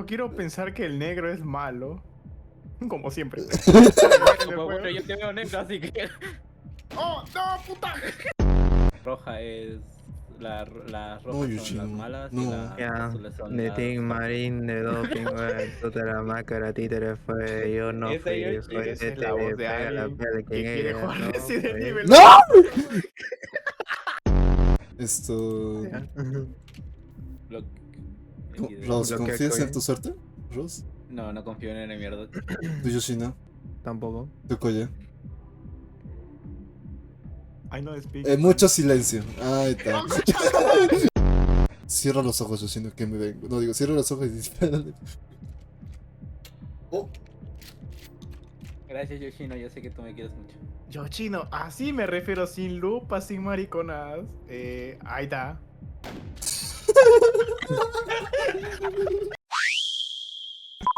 quiero pensar que el negro es malo. Como siempre. Bueno, yo te veo negro, así que. ¡Oh, no, puta! Roja es. Las rojas No, son Yoshino, las malas no. y las Ya, azules son de las. Team Marín, de doping, güey, tú te la máscara, títere fue, yo no Esa fui, Yoshino. fue Esa es este, la voz de pega la alguien pele, que quien quiere ella, jugar no, Resident fue. Evil. ¡No! Esto... Lo... Ross, Lo que ¿confías en coi- tu suerte? Ross. No, no confío en la mierda. ¿Tu Yoshino? Tampoco. ¿Tu Koya? I know speak. Mucho silencio. Ahí está. Cierra los ojos, Yoshino, que me vengo. No, digo, cierra los ojos y dispárale. Oh. Gracias, Yoshino, yo sé que tú me quieres mucho. Yo, chino, así me refiero, sin lupas, sin mariconas. Ahí está.